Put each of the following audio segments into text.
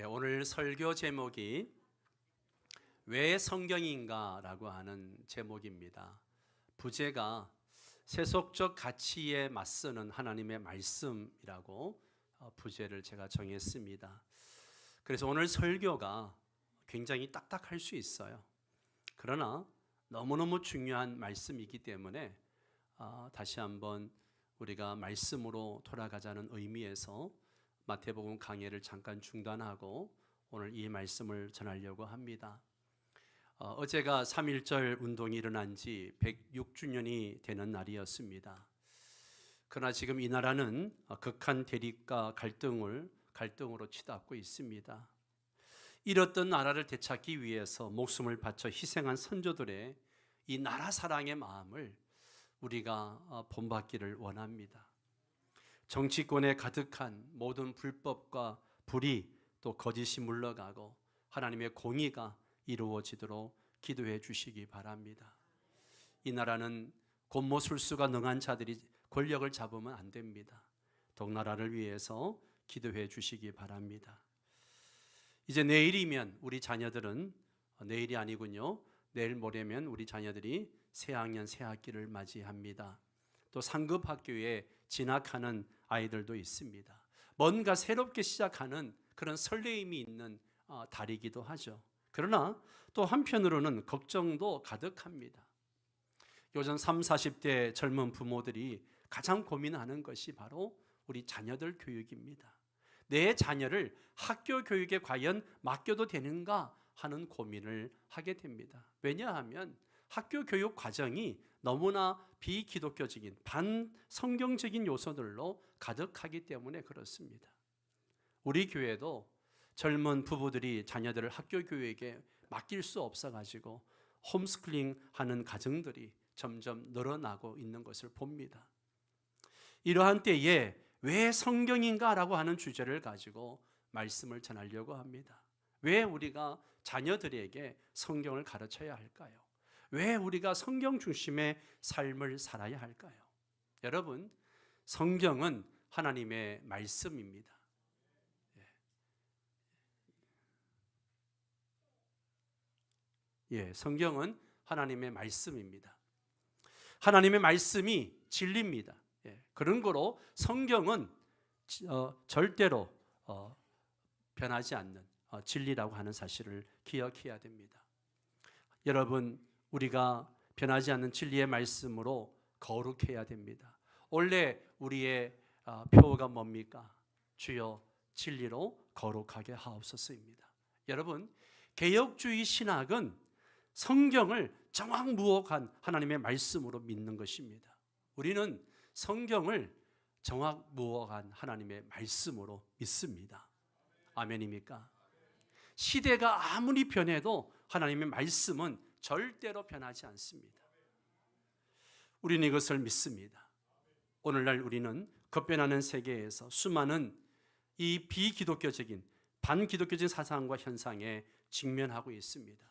오늘 설교 제목이 왜 성경인가 라고 하는 제목입니다. 부제가 세속적 가치에 맞서는 하나님의 말씀이라고 부제를 제가 정했습니다. 그래서 오늘 설교가 굉장히 딱딱할 수 있어요. 그러나 너무너무 중요한 말씀이기 때문에 다시 한번 우리가 말씀으로 돌아가자는 의미에서 마태복음 강해를 잠깐 중단하고 오늘 이 말씀을 전하려고 합니다. 어제가 3.1절 운동이 일어난 지 106주년이 되는 날이었습니다. 그러나 지금 이 나라는 극한 대립과 갈등으로 치닫고 있습니다. 잃었던 나라를 되찾기 위해서 목숨을 바쳐 희생한 선조들의 이 나라 사랑의 마음을 우리가 본받기를 원합니다. 정치권에 가득한 모든 불법과 불의 또 거짓이 물러가고 하나님의 공의가 이루어지도록 기도해 주시기 바랍니다. 이 나라는 곤모술수가 능한 자들이 권력을 잡으면 안 됩니다. 동나라를 위해서 기도해 주시기 바랍니다. 이제 내일이면 우리 자녀들은 내일이 아니군요. 내일 모레면 우리 자녀들이 새학년 새학기를 맞이합니다. 또 상급 학교에 진학하는 아이들도 있습니다. 뭔가 새롭게 시작하는 그런 설레임이 있는 달이기도 하죠. 그러나 또 한편으로는 걱정도 가득합니다. 요즘 30, 40대 젊은 부모들이 가장 고민하는 것이 바로 우리 자녀들 교육입니다. 내 자녀를 학교 교육에 과연 맡겨도 되는가 하는 고민을 하게 됩니다. 왜냐하면 학교 교육 과정이 너무나 비기독교적인 반성경적인 요소들로 가득하기 때문에 그렇습니다. 우리 교회도 젊은 부부들이 자녀들을 학교 교육에 맡길 수 없어가지고 홈스쿨링 하는 가정들이 점점 늘어나고 있는 것을 봅니다. 이러한 때에 왜 성경인가 라고 하는 주제를 가지고 말씀을 전하려고 합니다. 왜 우리가 자녀들에게 성경을 가르쳐야 할까요? 왜 우리가 성경 중심의 삶을 살아야 할까요? 여러분, 성경은 하나님의 말씀입니다. 성경은 하나님의 말씀입니다. 하나님의 말씀이 진리입니다. 그런 거로 성경은 절대로 변하지 않는 진리라고 하는 사실을 기억해야 됩니다. 여러분, 우리가 변하지 않는 진리의 말씀으로 거룩해야 됩니다. 원래 우리의 표어가 뭡니까? 주여 진리로 거룩하게 하옵소서입니다. 여러분, 개혁주의 신학은 성경을 정확무억한 하나님의 말씀으로 믿는 것입니다. 우리는 성경을 정확무억한 하나님의 말씀으로 믿습니다. 아멘입니까? 시대가 아무리 변해도 하나님의 말씀은 절대로 변하지 않습니다. 우리는 이것을 믿습니다. 오늘날 우리는 급변하는 세계에서 수많은 이 비기독교적인 반기독교적인 사상과 현상에 직면하고 있습니다.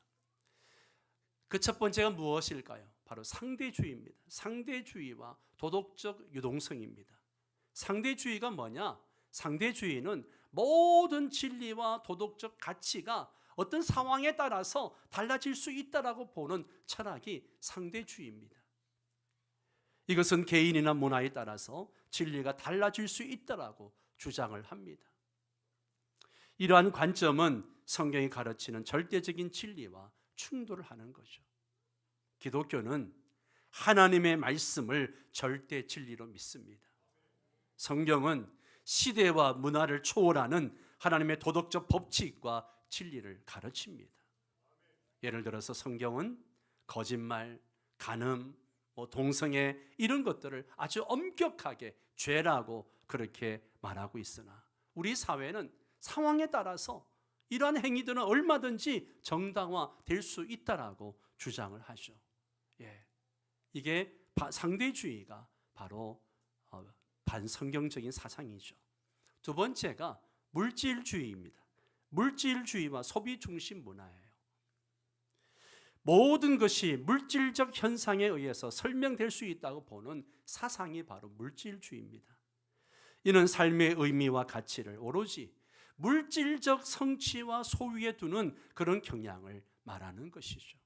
그 첫 번째가 무엇일까요? 바로 상대주의입니다. 상대주의와 도덕적 유동성입니다. 상대주의가 뭐냐? 상대주의는 모든 진리와 도덕적 가치가 어떤 상황에 따라서 달라질 수 있다라고 보는 철학이 상대주의입니다. 이것은 개인이나 문화에 따라서 진리가 달라질 수 있다라고 주장을 합니다. 이러한 관점은 성경이 가르치는 절대적인 진리와 충돌을 하는 거죠. 기독교는 하나님의 말씀을 절대 진리로 믿습니다. 성경은 시대와 문화를 초월하는 하나님의 도덕적 법칙과 진리를 가르칩니다. 예를 들어서 성경은 거짓말, 간음, 동성애 이런 것들을 아주 엄격하게 죄라고 그렇게 말하고 있으나 우리 사회는 상황에 따라서 이러한 행위들은 얼마든지 정당화될 수 있다라고 주장을 하죠. 이게 상대주의가 바로 반성경적인 사상이죠. 두 번째가 물질주의입니다. 물질주의와 소비 중심 문화예요. 모든 것이 물질적 현상에 의해서 설명될 수 있다고 보는 사상이 바로 물질주의입니다. 이는 삶의 의미와 가치를 오로지 물질적 성취와 소유에 두는 그런 경향을 말하는 것이죠.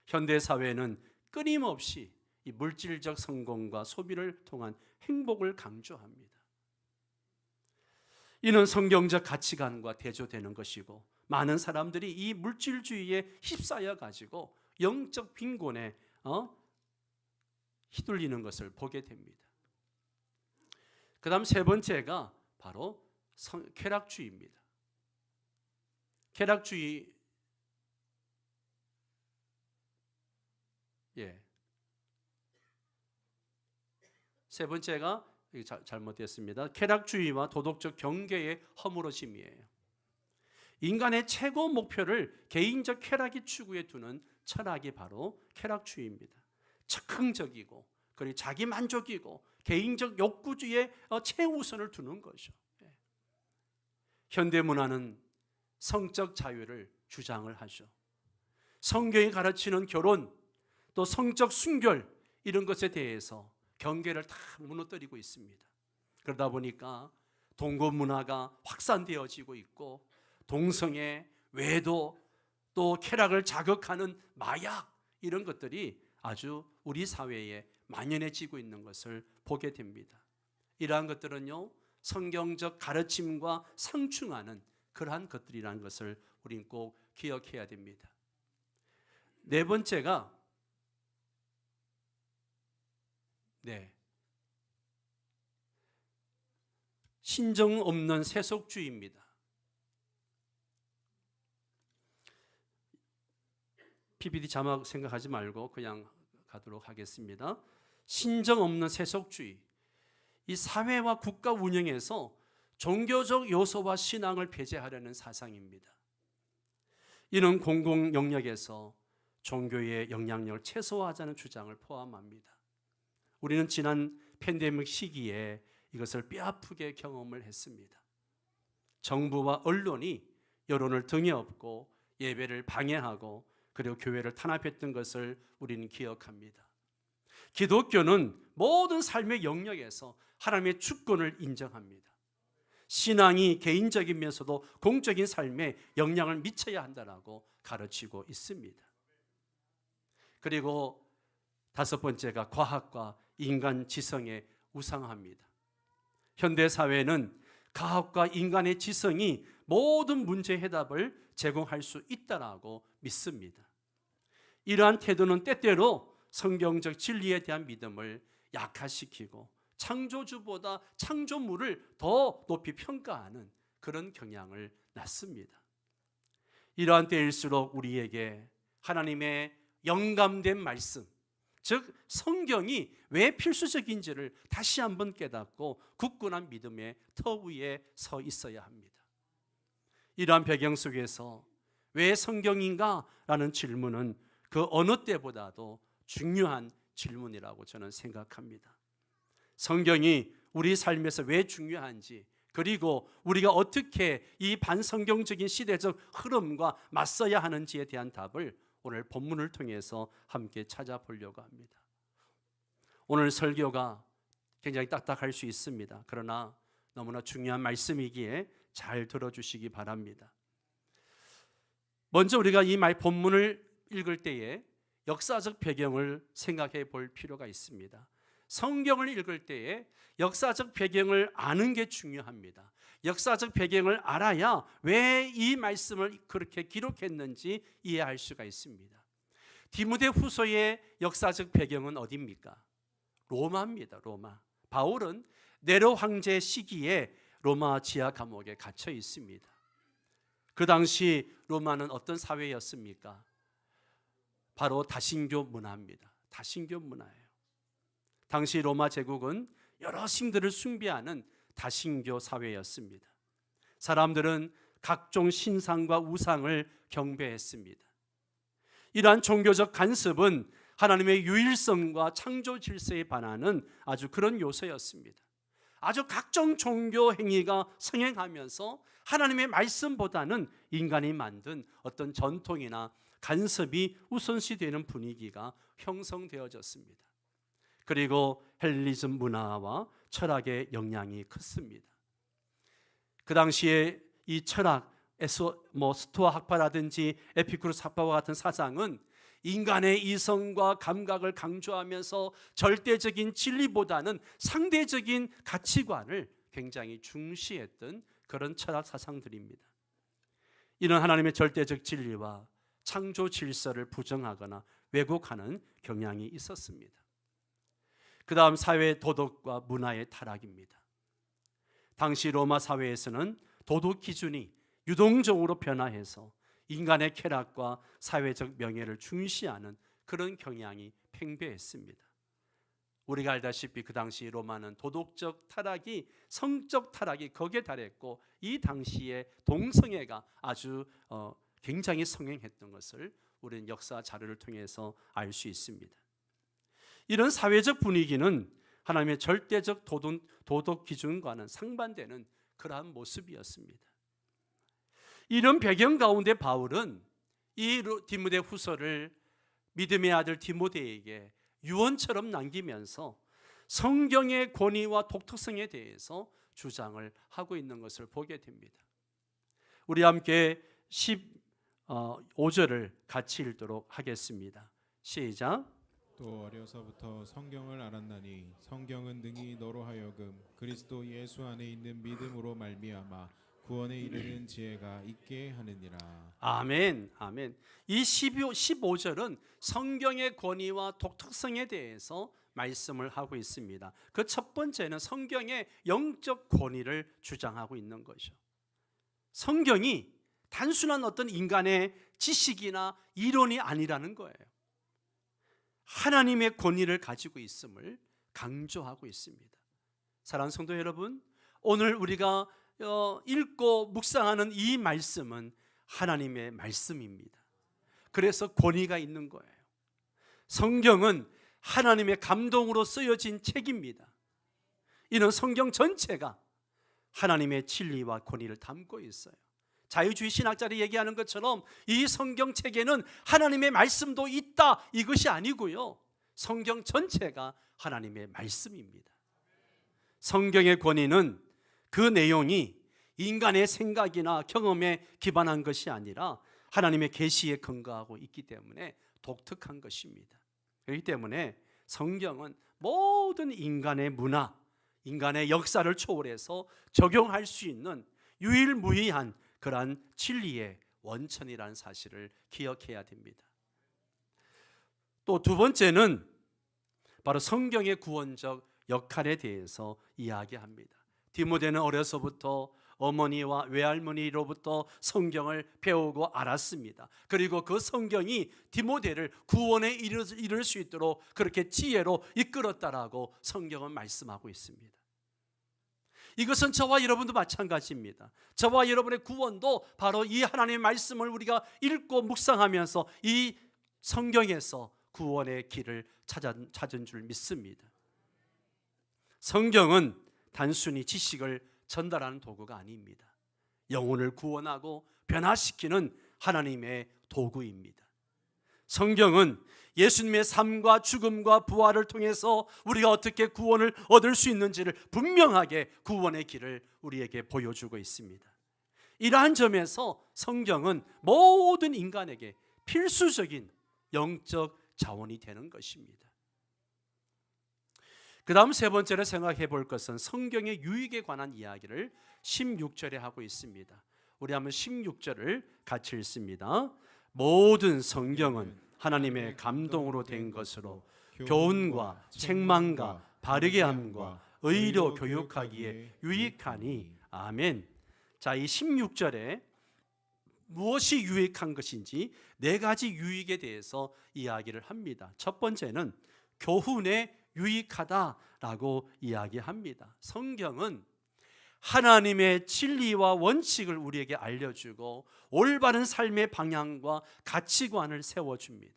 현대 사회는 끊임없이 이 물질적 성공과 소비를 통한 행복을 강조합니다. 이는 성경적 가치관과 대조되는 것이고, 많은 사람들이 이 물질주의에 휩싸여 가지고 영적 빈곤에 휘둘리는 것을 보게 됩니다. 그 다음 세 번째가 바로 쾌락주의입니다. 쾌락주의, 세 번째가 잘못됐습니다. 쾌락주의와 도덕적 경계의 허물어짐이에요. 인간의 최고 목표를 개인적 쾌락이 추구해 두는 철학이 바로 쾌락주의입니다. 즉흥적이고 그리고 자기 만족이고 개인적 욕구주의에 최우선을 두는 거죠. 현대 문화는 성적 자유를 주장을 하죠. 성경이 가르치는 결혼, 또 성적 순결, 이런 것에 대해서 경계를 다 무너뜨리고 있습니다. 그러다 보니까 동거 문화가 확산되어지고 있고, 동성애, 외도, 또 쾌락을 자극하는 마약, 이런 것들이 아주 우리 사회에 만연해지고 있는 것을 보게 됩니다. 이러한 것들은요, 성경적 가르침과 상충하는 그러한 것들이라는 것을 우리는 꼭 기억해야 됩니다. 네 번째가 신정 없는 세속주의입니다. PPT 자막 생각하지 말고 그냥 가도록 하겠습니다. 신정 없는 세속주의. 이 사회와 국가 운영에서 종교적 요소와 신앙을 배제하려는 사상입니다. 이는 공공 영역에서 종교의 영향력을 최소화하자는 주장을 포함합니다. 우리는 지난 팬데믹 시기에 이것을 뼈아프게 경험을 했습니다. 정부와 언론이 여론을 등에 업고 예배를 방해하고 그리고 교회를 탄압했던 것을 우리는 기억합니다. 기독교는 모든 삶의 영역에서 하나님의 주권을 인정합니다. 신앙이 개인적이면서도 공적인 삶에 영향을 미쳐야 한다라고 가르치고 있습니다. 그리고 다섯 번째가 과학과 인간 지성에 우상합니다. 현대 사회는 과학과 인간의 지성이 모든 문제의 해답을 제공할 수 있다라고 믿습니다. 이러한 태도는 때때로 성경적 진리에 대한 믿음을 약화시키고 창조주보다 창조물을 더 높이 평가하는 그런 경향을 낳습니다. 이러한 때일수록 우리에게 하나님의 영감된 말씀, 즉 성경이 왜 필수적인지를 다시 한번 깨닫고 굳건한 믿음의 터 위에 서 있어야 합니다. 이러한 배경 속에서 왜 성경인가? 라는 질문은 그 어느 때보다도 중요한 질문이라고 저는 생각합니다. 성경이 우리 삶에서 왜 중요한지, 그리고 우리가 어떻게 이 반성경적인 시대적 흐름과 맞서야 하는지에 대한 답을 오늘 본문을 통해서 함께 찾아보려고 합니다. 오늘 설교가 굉장히 딱딱할 수 있습니다. 그러나 너무나 중요한 말씀이기에 잘 들어주시기 바랍니다. 먼저 우리가 이 본문을 읽을 때에 역사적 배경을 생각해 볼 필요가 있습니다. 성경을 읽을 때에 역사적 배경을 아는 게 중요합니다. 역사적 배경을 알아야 왜 이 말씀을 그렇게 기록했는지 이해할 수가 있습니다. 디모데후서의 역사적 배경은 어디입니까? 로마입니다. 로마. 바울은 네로 황제 시기에 로마 지하 감옥에 갇혀 있습니다. 그 당시 로마는 어떤 사회였습니까? 바로 다신교 문화입니다. 다신교 문화예요. 당시 로마 제국은 여러 신들을 숭배하는 다신교 사회였습니다. 사람들은 각종 신상과 우상을 경배했습니다. 이러한 종교적 간섭은 하나님의 유일성과 창조 질서에 반하는 아주 그런 요소였습니다. 아주 각종 종교 행위가 성행하면서 하나님의 말씀보다는 인간이 만든 어떤 전통이나 간섭이 우선시되는 분위기가 형성되어졌습니다. 그리고 헬레니즘 문화와 철학의 영향이 컸습니다. 그 당시에 이 철학 스토아 학파라든지 에피쿠로스 학파와 같은 사상은 인간의 이성과 감각을 강조하면서 절대적인 진리보다는 상대적인 가치관을 굉장히 중시했던 그런 철학 사상들입니다. 이런 하나님의 절대적 진리와 창조 질서를 부정하거나 왜곡하는 경향이 있었습니다. 그 다음 사회 도덕과 문화의 타락입니다. 당시 로마 사회에서는 도덕 기준이 유동적으로 변화해서 인간의 쾌락과 사회적 명예를 중시하는 그런 경향이 팽배했습니다. 우리가 알다시피 그 당시 로마는 도덕적 타락이 성적 타락이 극에 달했고 이 당시에 동성애가 아주 굉장히 성행했던 것을 우리는 역사 자료를 통해서 알 수 있습니다. 이런 사회적 분위기는 하나님의 절대적 도덕 기준과는 상반되는 그러한 모습이었습니다. 이런 배경 가운데 바울은 이 디모데 후서를 믿음의 아들 디모데에게 유언처럼 남기면서 성경의 권위와 독특성에 대해서 주장을 하고 있는 것을 보게 됩니다. 우리 함께 15절을 같이 읽도록 하겠습니다. 시작. 또 어려서부터 성경을 알았나니 성경은 능히 너로 하여금 그리스도 예수 안에 있는 믿음으로 말미암아 구원에 이르는 지혜가 있게 하느니라. 아멘, 아멘. 이 15절은 성경의 권위와 독특성에 대해서 말씀을 하고 있습니다. 그 첫 번째는 성경의 영적 권위를 주장하고 있는 거죠. 성경이 단순한 어떤 인간의 지식이나 이론이 아니라는 거예요. 하나님의 권위를 가지고 있음을 강조하고 있습니다. 사랑하는 성도 여러분, 오늘 우리가 읽고 묵상하는 이 말씀은 하나님의 말씀입니다. 그래서 권위가 있는 거예요. 성경은 하나님의 감동으로 쓰여진 책입니다. 이는 성경 전체가 하나님의 진리와 권위를 담고 있어요. 자유주의 신학자들이 얘기하는 것처럼 이 성경책에는 하나님의 말씀도 있다 이것이 아니고요, 성경 전체가 하나님의 말씀입니다. 성경의 권위는 그 내용이 인간의 생각이나 경험에 기반한 것이 아니라 하나님의 계시에 근거하고 있기 때문에 독특한 것입니다. 그렇기 때문에 성경은 모든 인간의 문화, 인간의 역사를 초월해서 적용할 수 있는 유일무이한 그러한 진리의 원천이라는 사실을 기억해야 됩니다. 또 두 번째는 바로 성경의 구원적 역할에 대해서 이야기합니다. 디모데는 어려서부터 어머니와 외할머니로부터 성경을 배우고 알았습니다. 그리고 그 성경이 디모데를 구원에 이를 수 있도록 그렇게 지혜로 이끌었다라고 성경은 말씀하고 있습니다. 이것은 저와 여러분도 마찬가지입니다. 저와 여러분의 구원도 바로 이 하나님의 말씀을 우리가 읽고 묵상하면서 이 성경에서 구원의 길을 찾은 줄 믿습니다. 성경은 단순히 지식을 전달하는 도구가 아닙니다. 영혼을 구원하고 변화시키는 하나님의 도구입니다. 성경은 예수님의 삶과 죽음과 부활을 통해서 우리가 어떻게 구원을 얻을 수 있는지를 분명하게 구원의 길을 우리에게 보여주고 있습니다. 이러한 점에서 성경은 모든 인간에게 필수적인 영적 자원이 되는 것입니다. 그 다음 세 번째로 생각해 볼 것은 성경의 유익에 관한 이야기를 16절에 하고 있습니다. 우리 한번 16절을 같이 읽습니다. 모든 성경은 하나님의 감동으로 된 것으로 교훈과 책망과 바르게 함과 의로 교육하기에 유익하니. 아멘. 자, 이 16절에 무엇이 유익한 것인지 네 가지 유익에 대해서 이야기를 합니다. 첫 번째는 교훈에 유익하다라고 이야기합니다. 성경은 하나님의 진리와 원칙을 우리에게 알려주고 올바른 삶의 방향과 가치관을 세워줍니다.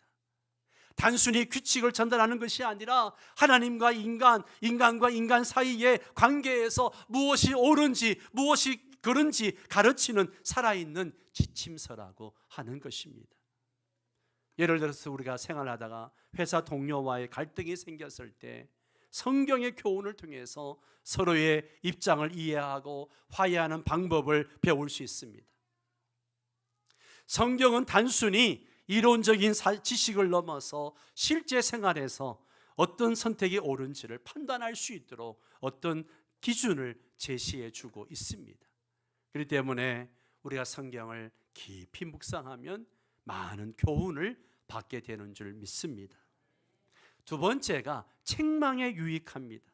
단순히 규칙을 전달하는 것이 아니라 하나님과 인간과 인간 사이의 관계에서 무엇이 옳은지 무엇이 그른지 가르치는 살아있는 지침서라고 하는 것입니다. 예를 들어서 우리가 생활하다가 회사 동료와의 갈등이 생겼을 때 성경의 교훈을 통해서 서로의 입장을 이해하고 화해하는 방법을 배울 수 있습니다. 성경은 단순히 이론적인 지식을 넘어서 실제 생활에서 어떤 선택이 옳은지를 판단할 수 있도록 어떤 기준을 제시해 주고 있습니다. 그렇기 때문에 우리가 성경을 깊이 묵상하면 많은 교훈을 받게 되는 줄 믿습니다. 두 번째가 책망에 유익합니다.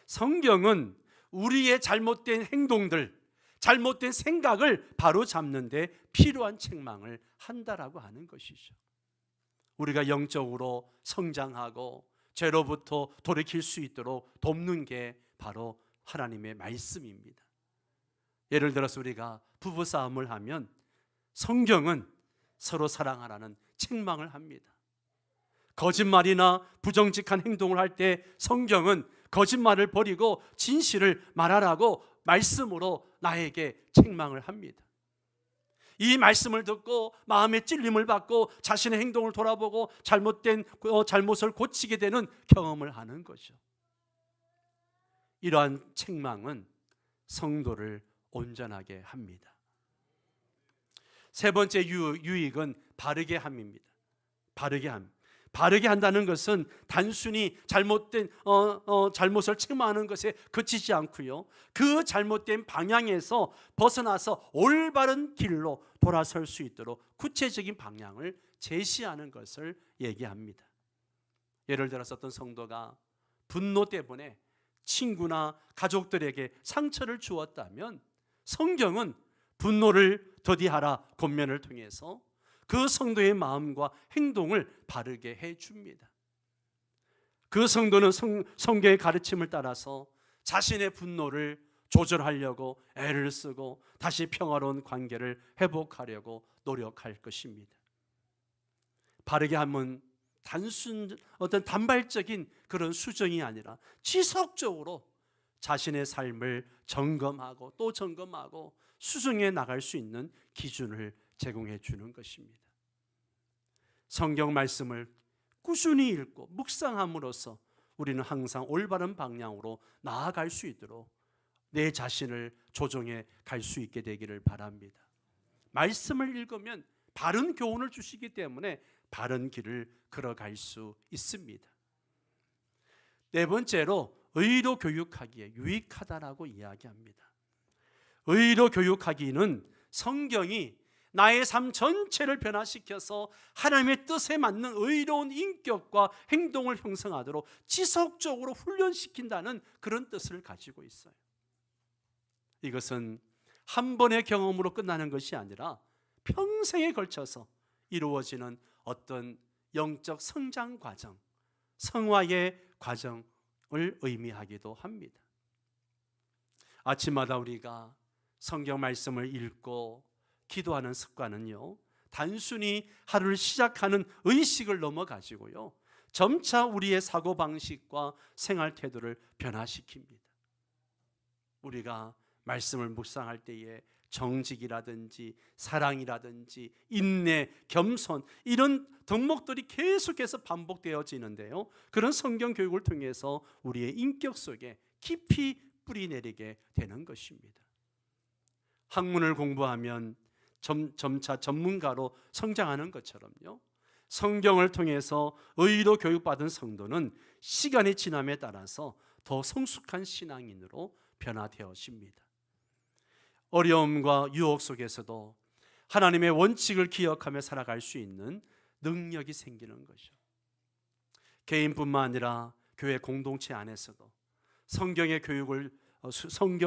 성경은 우리의 잘못된 행동들, 잘못된 생각을 바로잡는 데 필요한 책망을 한다라고 하는 것이죠. 우리가 영적으로 성장하고 죄로부터 돌이킬 수 있도록 돕는 게 바로 하나님의 말씀입니다. 예를 들어서 우리가 부부싸움을 하면 성경은 서로 사랑하라는 책망을 합니다. 거짓말이나 부정직한 행동을 할 때 성경은 거짓말을 버리고 진실을 말하라고 말씀으로 나에게 책망을 합니다. 이 말씀을 듣고 마음의 찔림을 받고 자신의 행동을 돌아보고 잘못을 고치게 되는 경험을 하는 거죠. 이러한 책망은 성도를 온전하게 합니다. 세 번째 유익은 바르게 함입니다. 바르게 함. 바르게 한다는 것은 단순히 잘못을 책망하는 것에 그치지 않고요, 그 잘못된 방향에서 벗어나서 올바른 길로 돌아설 수 있도록 구체적인 방향을 제시하는 것을 얘기합니다. 예를 들어서 어떤 성도가 분노 때문에 친구나 가족들에게 상처를 주었다면 성경은 분노를 더디하라 권면을 통해서 그 성도의 마음과 행동을 바르게 해줍니다. 그 성도는 성경의 가르침을 따라서 자신의 분노를 조절하려고 애를 쓰고 다시 평화로운 관계를 회복하려고 노력할 것입니다. 바르게 하면 어떤 단발적인 그런 수정이 아니라 지속적으로 자신의 삶을 점검하고 또 점검하고 수정해 나갈 수 있는 기준을 제공해 주는 것입니다. 성경 말씀을 꾸준히 읽고 묵상함으로써 우리는 항상 올바른 방향으로 나아갈 수 있도록 내 자신을 조정해 갈 수 있게 되기를 바랍니다. 말씀을 읽으면 바른 교훈을 주시기 때문에 바른 길을 걸어갈 수 있습니다. 네 번째로 의로 교육하기에 유익하다라고 이야기합니다. 의로 교육하기는 성경이 나의 삶 전체를 변화시켜서 하나님의 뜻에 맞는 의로운 인격과 행동을 형성하도록 지속적으로 훈련시킨다는 그런 뜻을 가지고 있어요. 이것은 한 번의 경험으로 끝나는 것이 아니라 평생에 걸쳐서 이루어지는 어떤 영적 성장 과정, 성화의 과정을 의미하기도 합니다. 아침마다 우리가 성경 말씀을 읽고 기도하는 습관은요, 단순히 하루를 시작하는 의식을 넘어가지고요, 점차 우리의 사고방식과 생활 태도를 변화시킵니다. 우리가 말씀을 묵상할 때에 정직이라든지 사랑이라든지 인내, 겸손 이런 덕목들이 계속해서 반복되어지는데요, 그런 성경 교육을 통해서 우리의 인격 속에 깊이 뿌리내리게 되는 것입니다. 학문을 공부하면 점차 전문가로 성장하는 것처럼요, 성경을 통해서 의로 교육받은 성도는 시간이 지남에 따라서 더 성숙한 신앙인으로 변화되어집니다. 어려움과 유혹 속에서도 하나님의 원칙을 기억하며 살아갈 수 있는 능력이 생기는 것이죠. 개인뿐만 아니라 교회 공동체 안에서도 성경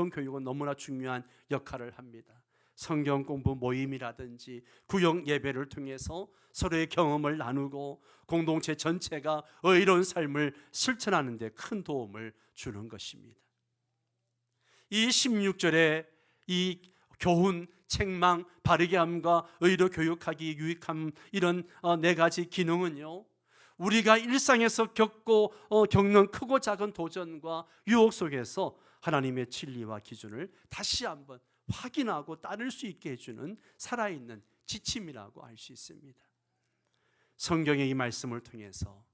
교육은 너무나 중요한 역할을 합니다. 성경 공부 모임이라든지 구역 예배를 통해서 서로의 경험을 나누고 공동체 전체가 의로운 삶을 실천하는 데 큰 도움을 주는 것입니다. 이 16절에 이 교훈, 책망, 바르게 함과 의로 교육하기, 유익함, 이런 네 가지 기능은요, 우리가 일상에서 겪는 크고 작은 도전과 유혹 속에서 하나님의 진리와 기준을 다시 한번 확인하고 따를 수 있게 해주는 살아있는 지침이라고 할 수 있습니다. 성경의 이 말씀을 통해서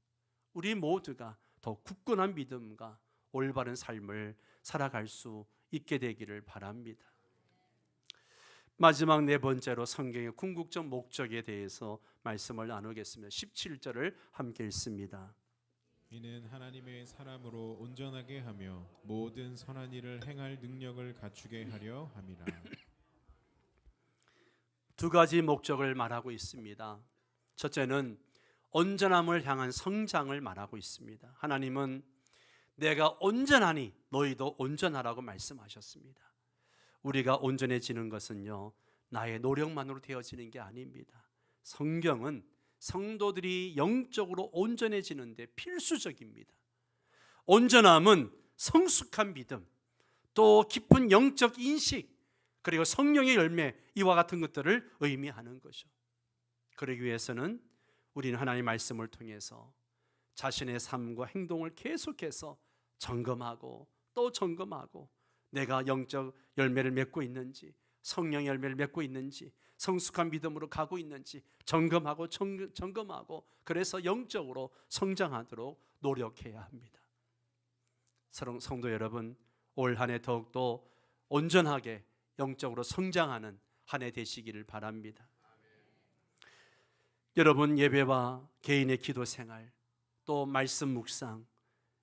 우리 모두가 더 굳건한 믿음과 올바른 삶을 살아갈 수 있게 되기를 바랍니다. 마지막 네 번째로 성경의 궁극적 목적에 대해서 말씀을 나누겠습니다. 17절을 함께 읽습니다. 이는 하나님의 사람으로 온전하게 하며 모든 선한 일을 행할 능력을 갖추게 하려 함이라. 두 가지 목적을 말하고 있습니다. 첫째는 온전함을 향한 성장을 말하고 있습니다. 하나님은 내가 온전하니 너희도 온전하라고 말씀하셨습니다. 우리가 온전해지는 것은요, 나의 노력만으로 되어지는 게 아닙니다. 성경은 성도들이 영적으로 온전해지는 데 필수적입니다. 온전함은 성숙한 믿음, 또 깊은 영적 인식, 그리고 성령의 열매, 이와 같은 것들을 의미하는 것이죠. 그러기 위해서는 우리는 하나님의 말씀을 통해서 자신의 삶과 행동을 계속해서 점검하고 또 점검하고, 내가 영적 열매를 맺고 있는지, 성령의 열매를 맺고 있는지, 성숙한 믿음으로 가고 있는지 점검하고 점검하고, 그래서 영적으로 성장하도록 노력해야 합니다. 성도 여러분, 올 한 해 더욱더 온전하게 영적으로 성장하는 한 해 되시기를 바랍니다. 여러분, 예배와 개인의 기도 생활, 또 말씀 묵상,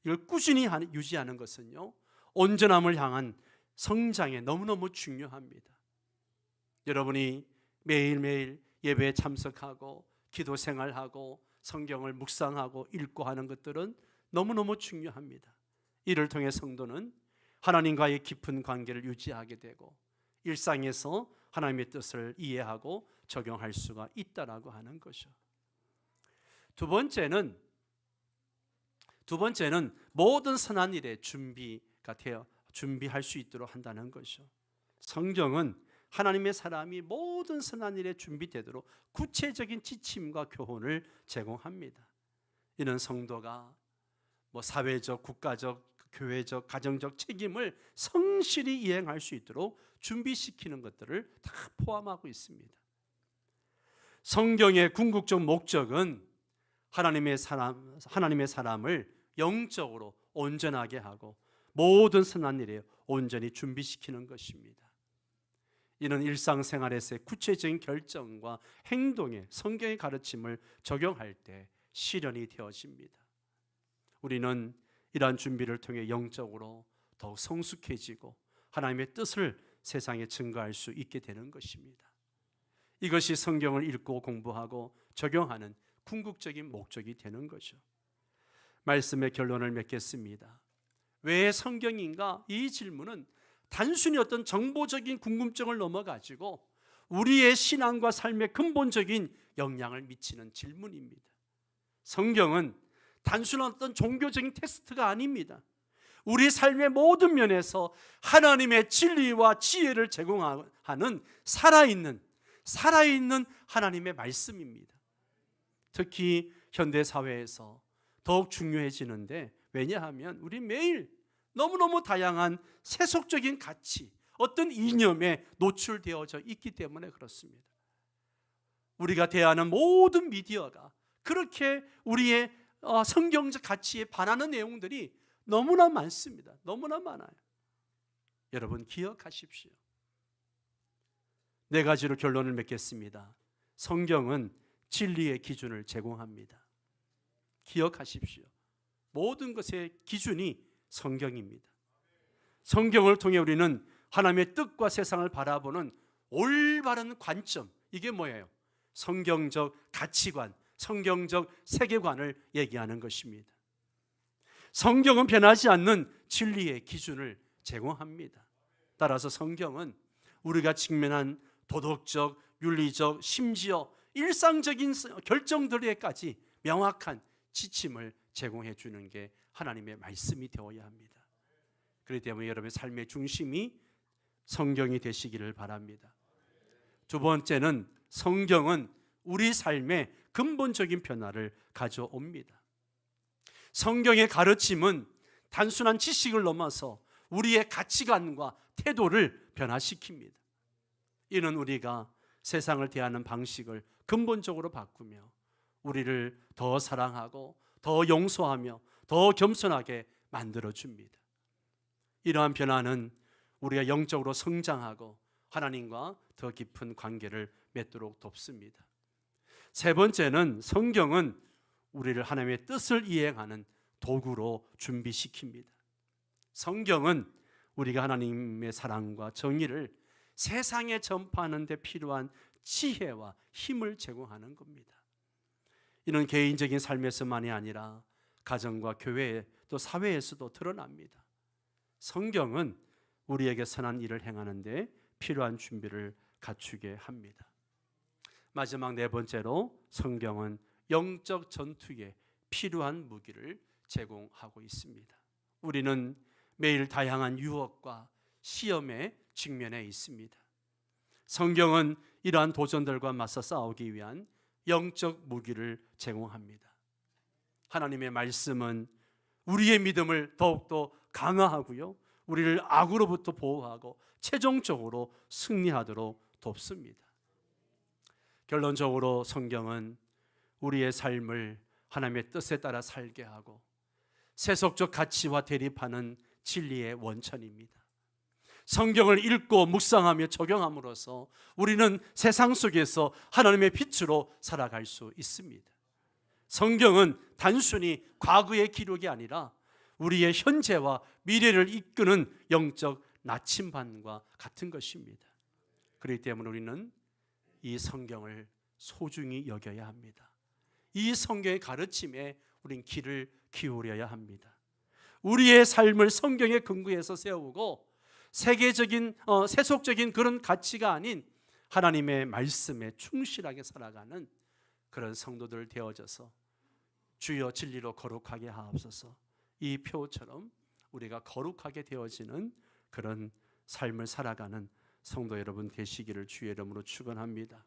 이걸 꾸준히 유지하는 것은요, 온전함을 향한 성장에 너무너무 중요합니다. 여러분이 매일매일 예배에 참석하고 기도 생활하고 성경을 묵상하고 읽고 하는 것들은 너무너무 중요합니다. 이를 통해 성도는 하나님과의 깊은 관계를 유지하게 되고 일상에서 하나님의 뜻을 이해하고 적용할 수가 있다라고 하는 것이죠. 두 번째는 모든 선한 일에 준비할 수 있도록 한다는 것이죠. 성경은 하나님의 사람이 모든 선한 일에 준비되도록 구체적인 지침과 교훈을 제공합니다. 이는 성도가 사회적, 국가적, 교회적, 가정적 책임을 성실히 이행할 수 있도록 준비시키는 것들을 다 포함하고 있습니다. 성경의 궁극적 목적은 하나님의 사람을 영적으로 온전하게 하고 모든 선한 일에 온전히 준비시키는 것입니다. 이는 일상생활에서의 구체적인 결정과 행동에 성경의 가르침을 적용할 때 실현이 되어집니다. 우리는 이러한 준비를 통해 영적으로 더욱 성숙해지고 하나님의 뜻을 세상에 증거할 수 있게 되는 것입니다. 이것이 성경을 읽고 공부하고 적용하는 궁극적인 목적이 되는 거죠. 말씀의 결론을 맺겠습니다. 왜 성경인가? 이 질문은 단순히 어떤 정보적인 궁금증을 넘어가지고 우리의 신앙과 삶에 근본적인 영향을 미치는 질문입니다. 성경은 단순한 어떤 종교적인 텍스트가 아닙니다. 우리 삶의 모든 면에서 하나님의 진리와 지혜를 제공하는 살아있는 하나님의 말씀입니다. 특히 현대사회에서 더욱 중요해지는데, 왜냐하면 우리 매일 너무너무 다양한 세속적인 가치, 어떤 이념에 노출되어져 있기 때문에 그렇습니다. 우리가 대하는 모든 미디어가 그렇게 우리의 성경적 가치에 반하는 내용들이 너무나 많습니다. 너무나 많아요. 여러분, 기억하십시오. 네 가지로 결론을 맺겠습니다. 성경은 진리의 기준을 제공합니다. 기억하십시오. 모든 것의 기준이 성경입니다. 성경을 통해 우리는 하나님의 뜻과 세상을 바라보는 올바른 관점, 이게 뭐예요? 성경적 가치관, 성경적 세계관을 얘기하는 것입니다. 성경은 변하지 않는 진리의 기준을 제공합니다. 따라서 성경은 우리가 직면한 도덕적, 윤리적, 심지어 일상적인 결정들에까지 명확한 지침을 제공해 주는 게 하나님의 말씀이 되어야 합니다. 그렇기 때문에 여러분의 삶의 중심이 성경이 되시기를 바랍니다. 두 번째는 성경은 우리 삶에 근본적인 변화를 가져옵니다. 성경의 가르침은 단순한 지식을 넘어서 우리의 가치관과 태도를 변화시킵니다. 이는 우리가 세상을 대하는 방식을 근본적으로 바꾸며 우리를 더 사랑하고 더 용서하며 더 겸손하게 만들어 줍니다. 이러한 변화는 우리가 영적으로 성장하고 하나님과 더 깊은 관계를 맺도록 돕습니다. 세 번째는 성경은 우리를 하나님의 뜻을 이행하는 도구로 준비시킵니다. 성경은 우리가 하나님의 사랑과 정의를 세상에 전파하는 데 필요한 지혜와 힘을 제공하는 겁니다. 이는 개인적인 삶에서만이 아니라 가정과 교회 또 사회에서도 드러납니다. 성경은 우리에게 선한 일을 행하는 데 필요한 준비를 갖추게 합니다. 마지막 네 번째로 성경은 영적 전투에 필요한 무기를 제공하고 있습니다. 우리는 매일 다양한 유혹과 시험에 직면해 있습니다. 성경은 이러한 도전들과 맞서 싸우기 위한 영적 무기를 제공합니다. 하나님의 말씀은 우리의 믿음을 더욱더 강화하고요, 우리를 악으로부터 보호하고 최종적으로 승리하도록 돕습니다. 결론적으로 성경은 우리의 삶을 하나님의 뜻에 따라 살게 하고 세속적 가치와 대립하는 진리의 원천입니다. 성경을 읽고 묵상하며 적용함으로써 우리는 세상 속에서 하나님의 빛으로 살아갈 수 있습니다. 성경은 단순히 과거의 기록이 아니라 우리의 현재와 미래를 이끄는 영적 나침반과 같은 것입니다. 그렇기 때문에 우리는 이 성경을 소중히 여겨야 합니다. 이 성경의 가르침에 우린 귀를 기울여야 합니다. 우리의 삶을 성경에 근거해서 세우고 세속적인 그런 가치가 아닌 하나님의 말씀에 충실하게 살아가는 그런 성도들 되어져서 주여 진리로 거룩하게 하옵소서, 이 표처럼 우리가 거룩하게 되어지는 그런 삶을 살아가는 성도 여러분 되시기를 주의 이름으로 축원합니다.